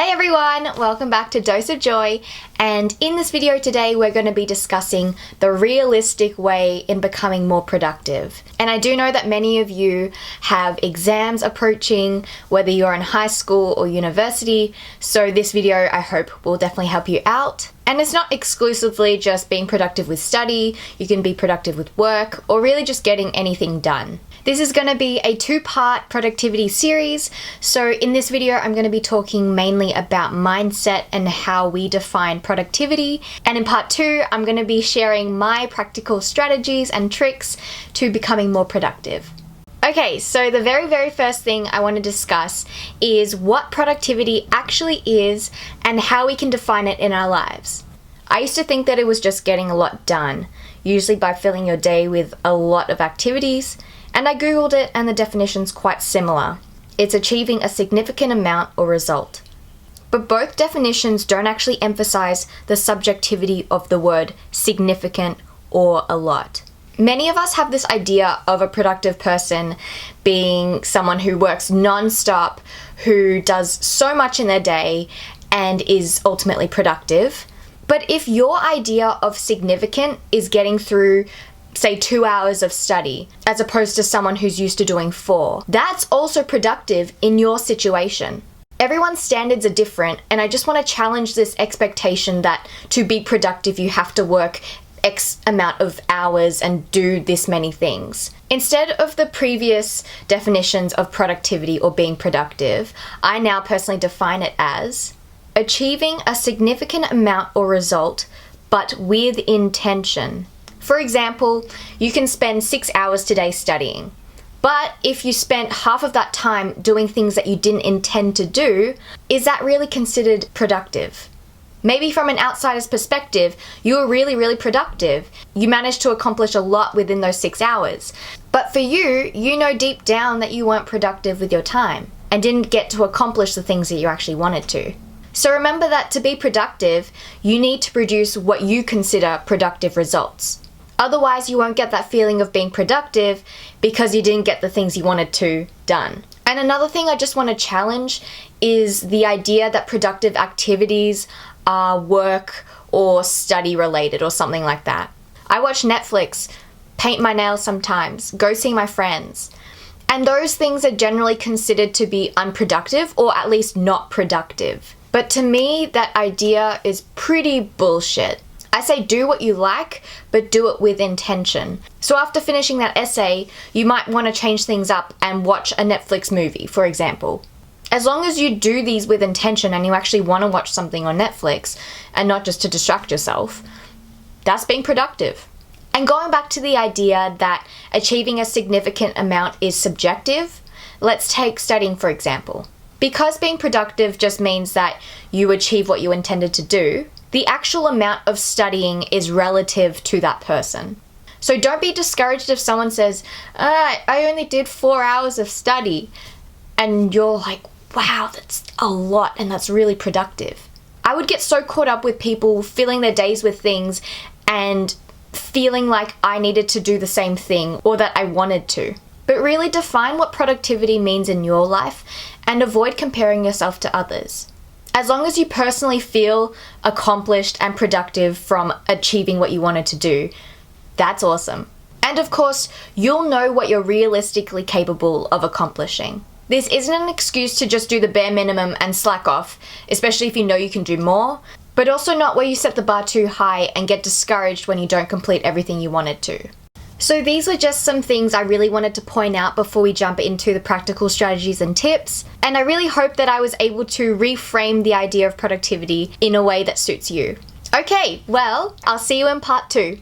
Hey everyone, welcome back to Dose of Joy, and in this video today we're going to be discussing the realistic way in becoming more productive. And I do know that many of you have exams approaching, whether you're in high school or university, so this video I hope will definitely help you out. And it's not exclusively just being productive with study, you can be productive with work, or really just getting anything done. This is going to be a two-part productivity series, so in this video I'm going to be talking mainly about mindset and how we define productivity, and in part two I'm going to be sharing my practical strategies and tricks to becoming more productive. Okay, so the very first thing I want to discuss is what productivity actually is and how we can define it in our lives. I used to think that it was just getting a lot done, usually by filling your day with a lot of activities, and I googled it and the definition's quite similar. It's achieving a significant amount or result. But both definitions don't actually emphasize the subjectivity of the word significant or a lot. Many of us have this idea of a productive person being someone who works non-stop, who does so much in their day and is ultimately productive. But if your idea of significant is getting through, say, 2 hours of study, as opposed to someone who's used to doing 4, that's also productive in your situation. Everyone's standards are different, and I just want to challenge this expectation that to be productive you have to work X amount of hours and do this many things. Instead of the previous definitions of productivity or being productive, I now personally define it as achieving a significant amount or result, but with intention. For example, you can spend 6 hours today studying, but if you spent half of that time doing things that you didn't intend to do, is that really considered productive? Maybe from an outsider's perspective, you were really productive. You managed to accomplish a lot within those 6 hours. But for you, you know deep down that you weren't productive with your time and didn't get to accomplish the things that you actually wanted to. So remember that to be productive, you need to produce what you consider productive results. Otherwise, you won't get that feeling of being productive because you didn't get the things you wanted to done. And another thing I just want to challenge is the idea that productive activities are work or study related or something like that. I watch Netflix, paint my nails sometimes, go see my friends. And those things are generally considered to be unproductive or at least not productive. But to me, that idea is pretty bullshit. I say do what you like, but do it with intention. So after finishing that essay, you might want to change things up and watch a Netflix movie, for example. As long as you do these with intention and you actually want to watch something on Netflix and not just to distract yourself, that's being productive. And going back to the idea that achieving a significant amount is subjective, let's take studying for example. Because being productive just means that you achieve what you intended to do, the actual amount of studying is relative to that person. So don't be discouraged if someone says, I only did 4 hours of study, and you're like, wow, that's a lot and that's really productive. I would get so caught up with people filling their days with things and feeling like I needed to do the same thing or that I wanted to. But really define what productivity means in your life and avoid comparing yourself to others. As long as you personally feel accomplished and productive from achieving what you wanted to do, that's awesome. And of course, you'll know what you're realistically capable of accomplishing. This isn't an excuse to just do the bare minimum and slack off, especially if you know you can do more, but also not where you set the bar too high and get discouraged when you don't complete everything you wanted to. So these were just some things I really wanted to point out before we jump into the practical strategies and tips, and I really hope that I was able to reframe the idea of productivity in a way that suits you. Okay, well, I'll see you in part 2.